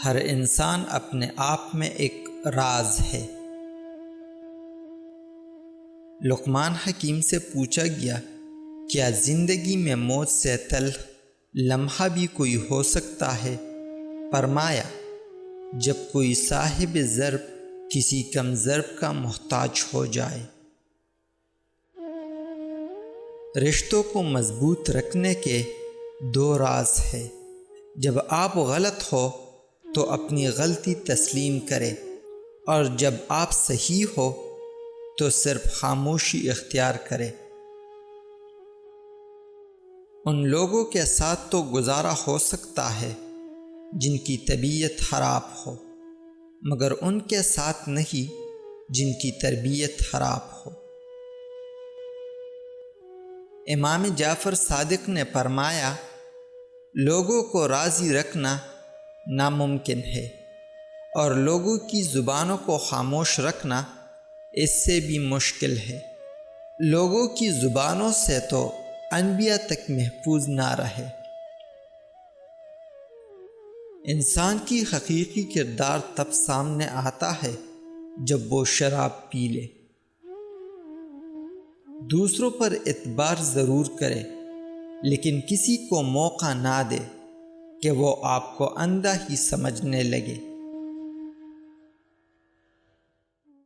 ہر انسان اپنے آپ میں ایک راز ہے۔ لقمان حکیم سے پوچھا گیا، کیا زندگی میں موت سے تلخ لمحہ بھی کوئی ہو سکتا ہے؟ فرمایا، جب کوئی صاحب ضرب کسی کم ضرب کا محتاج ہو جائے۔ رشتوں کو مضبوط رکھنے کے دو راز ہیں۔ جب آپ غلط ہو تو اپنی غلطی تسلیم کرے، اور جب آپ صحیح ہو تو صرف خاموشی اختیار کرے۔ ان لوگوں کے ساتھ تو گزارا ہو سکتا ہے جن کی طبیعت خراب ہو، مگر ان کے ساتھ نہیں جن کی تربیت خراب ہو۔ امام جعفر صادق نے فرمایا، لوگوں کو راضی رکھنا ناممکن ہے، اور لوگوں کی زبانوں کو خاموش رکھنا اس سے بھی مشکل ہے۔ لوگوں کی زبانوں سے تو انبیاء تک محفوظ نہ رہے۔ انسان کی حقیقی کردار تب سامنے آتا ہے جب وہ شراب پی لے۔ دوسروں پر اعتبار ضرور کرے، لیکن کسی کو موقع نہ دے کہ وہ آپ کو اندھا ہی سمجھنے لگے۔